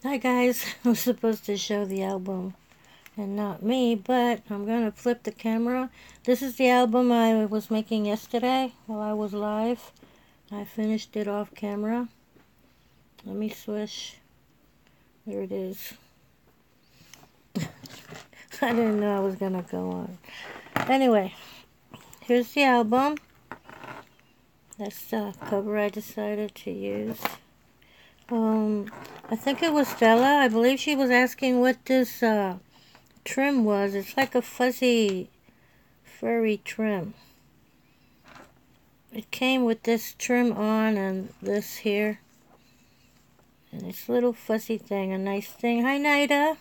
Hi guys, I was supposed to show the album and not me, but I'm going to flip the camera. This is the album I was making yesterday while I was live. I finished it off camera. Let me switch. There it is. I didn't know I was going to go on. Anyway, here's the album. That's the cover I decided to use. I think it was Stella. I believe she was asking what this trim was. It's like a fuzzy, furry trim. It came with this trim on and this here. And this little fuzzy thing, a nice thing. Hi, Nida.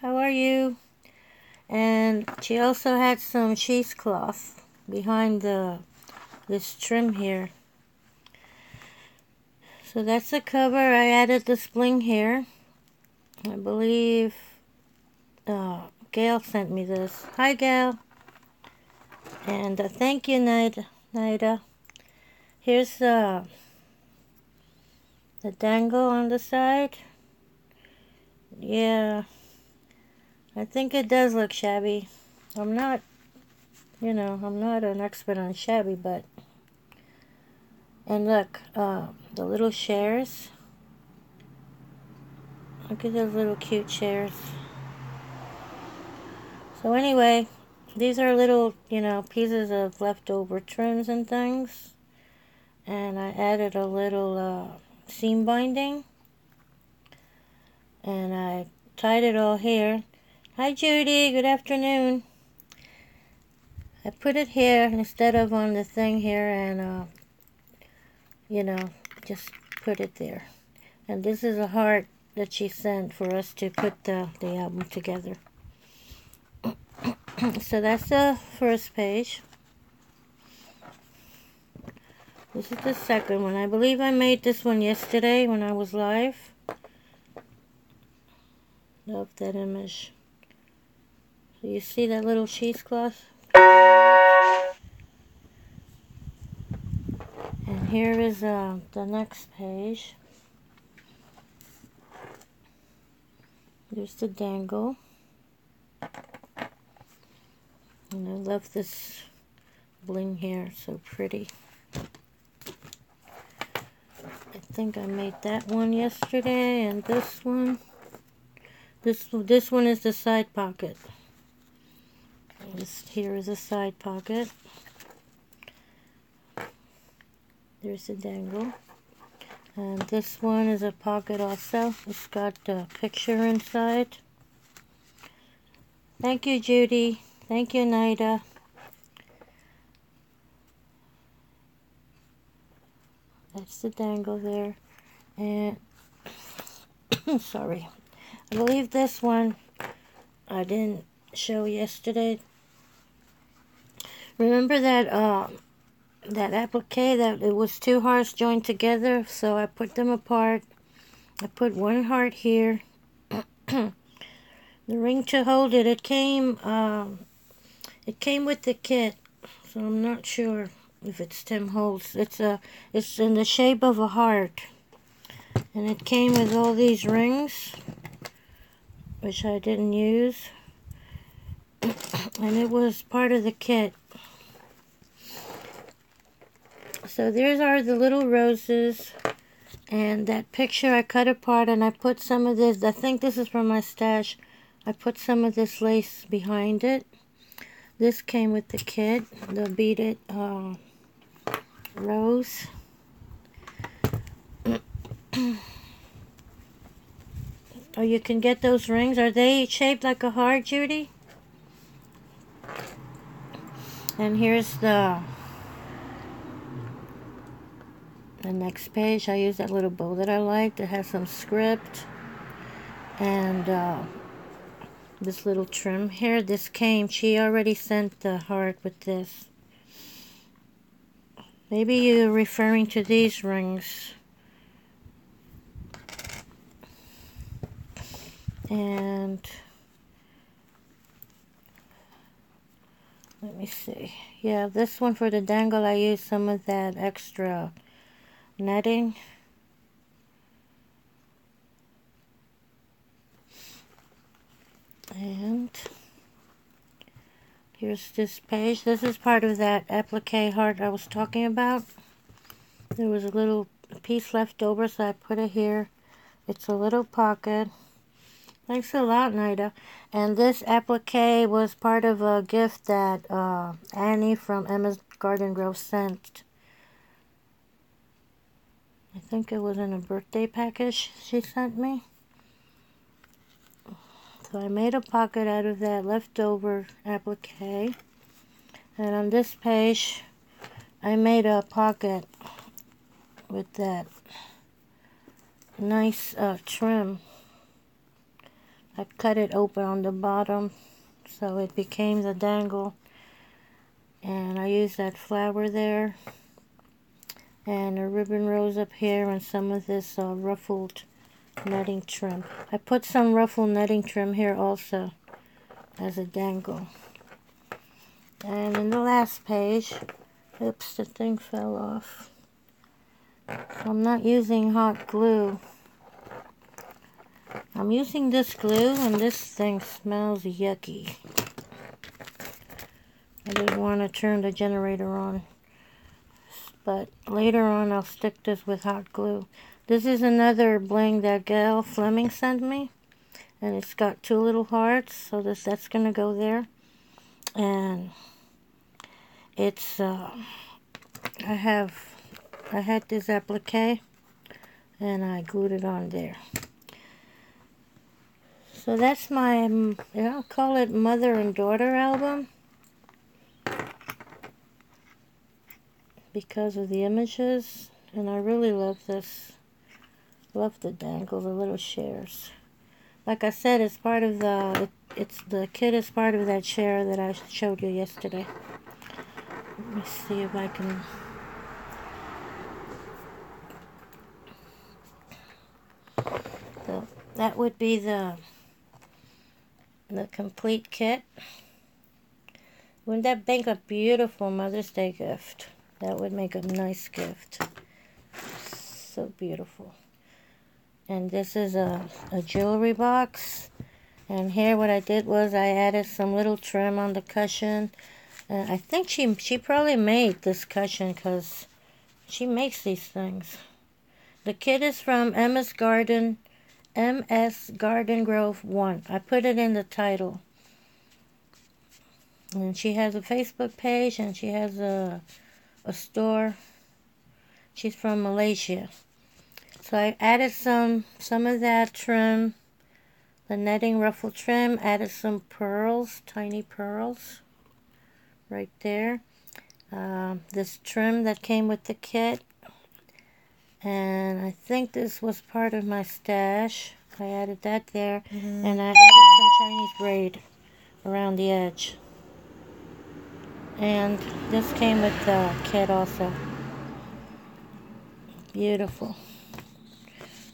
How are you? And she also had some cheesecloth behind this trim here. So that's the cover. I added this bling here. I believe Gail sent me this. Hi, Gail. And thank you, Nida. Here's the dangle on the side. Yeah, I think it does look shabby. I'm not an expert on shabby, but... And look, the little chairs. Look at those little cute chairs. So anyway, these are little, pieces of leftover trims and things. And I added a little seam binding. And I tied it all here. Hi Judy, good afternoon. I put it here instead of on the thing here and, just put it there. And this is a heart that she sent for us to put the album together. So that's the first page. This is the second one. I believe I made this one yesterday when I was live. Love that image. So you see that little cheesecloth? And here is the next page. There's the dangle. And I love this bling here, so pretty. I think I made that one yesterday, and this one. This one is the side pocket. Here is a side pocket. There's the dangle. And this one is a pocket also. It's got a picture inside. Thank you, Judy. Thank you, Nida. That's the dangle there. And, sorry. I believe this one I didn't show yesterday. Remember that applique that it was two hearts joined together, so I put them apart. I put one heart here. The ring to hold it. It came with the kit, so I'm not sure if it's Tim Holtz. It's in the shape of a heart, and it came with all these rings, which I didn't use, and it was part of the kit. So there's the little roses, and that picture I cut apart, and I put some of this, I think this is from my stash, I put some of this lace behind it. This came with the kit, the beaded rose. Oh, you can get those rings. Are they shaped like a heart, Judy? And here's the next page. I use that little bow that I liked. It has some script. And this little trim here. This came. She already sent the heart with this. Maybe you're referring to these rings. And let me see. Yeah, this one for the dangle, I used some of that extra netting. Here's this page. This is part of that applique heart I was talking about. There was a little piece left over, so I put it here. It's a little pocket. Thanks a lot, Nida. And this applique was part of a gift that Annie from Msgardengrove sent. I think it was in a birthday package she sent me. So I made a pocket out of that leftover applique. And on this page, I made a pocket with that nice trim. I cut it open on the bottom so it became the dangle. And I used that flower there. And a ribbon rose up here and some of this ruffled netting trim. I put some ruffled netting trim here also as a dangle. And in the last page, oops, the thing fell off. I'm not using hot glue. I'm using this glue and this thing smells yucky. I didn't want to turn the generator on. But later on I'll stick this with hot glue. This is another bling that Gail Fleming sent me. And it's got two little hearts, so that's going to go there. And it's, I had this applique and I glued it on there. So that's my, I'll call it mother and daughter album. Because of the images, and I really love this. Love the dangle, the little shares. Like I said, it's part of the, the kit is part of that share that I showed you yesterday. Let me see if I can. So that would be the complete kit. Wouldn't that make a beautiful Mother's Day gift? That would make a nice gift. So beautiful. And this is a jewelry box. And here what I did was I added some little trim on the cushion. I think she probably made this cushion because she makes these things. The kit is from Msgardengrove1. I put it in the title. And she has a Facebook page and she has a store. She's from Malaysia. So I added some of that trim, the netting ruffle trim, added some pearls, tiny pearls right there. This trim that came with the kit. And I think this was part of my stash. I added that there. And I added some Chinese braid around the edge. And this came with the kit also. Beautiful.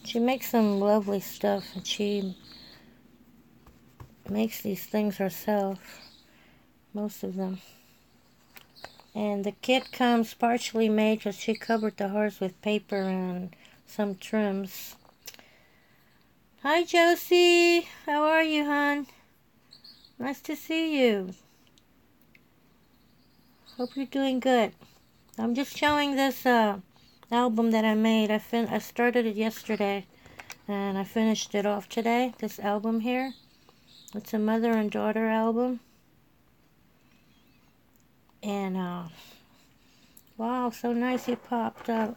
She makes some lovely stuff, and she makes these things herself, most of them. And the kit comes partially made because she covered the hearts with paper and some trims. Hi, Josie. How are you, hon? Nice to see you. Hope you're doing good. I'm just showing this album that I made. I started it yesterday and I finished it off today. This album here. It's a mother and daughter album. And wow, so nice he popped in.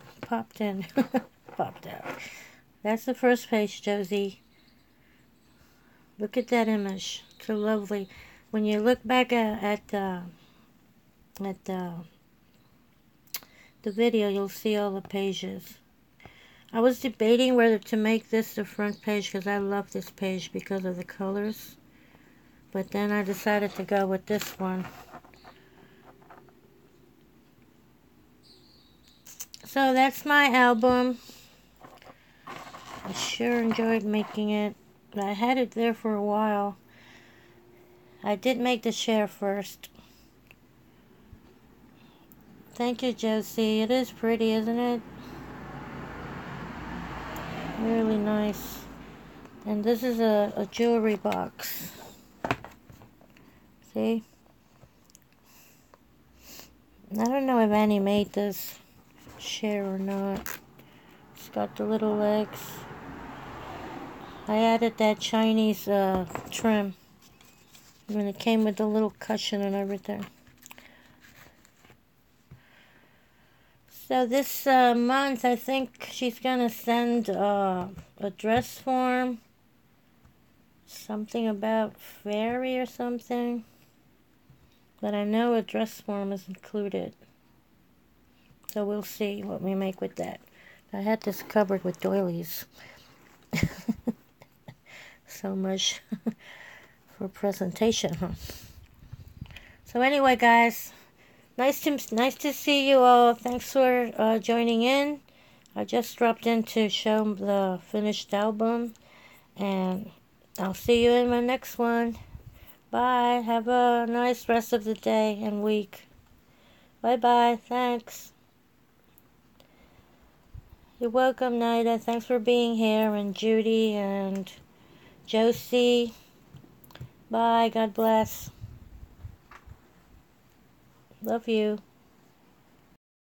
Popped out. That's the first page, Josie. Look at that image. It's so lovely. When you look back at the video, you'll see all the pages. I was debating whether to make this the front page because I love this page because of the colors. But then I decided to go with this one. So that's my album. I sure enjoyed making it. I had it there for a while. I did make the share first. Thank you, Josie. It is pretty, isn't it? Really nice. And this is a jewelry box. See? I don't know if Annie made this chair or not. It's got the little legs. I added that Chinese trim when it came with the little cushion and everything. So this month, I think she's gonna send a dress form, something about fairy or something. But I know a dress form is included. So we'll see what we make with that. I had this covered with doilies. So much for presentation, huh? So anyway, guys, nice to see you all. Thanks for joining in. I just dropped in to show the finished album, and I'll see you in my next one. Bye. Have a nice rest of the day and week. Bye-bye. Thanks. You're welcome, Nida. Thanks for being here, and Judy and Josie. Bye. God bless. Love you.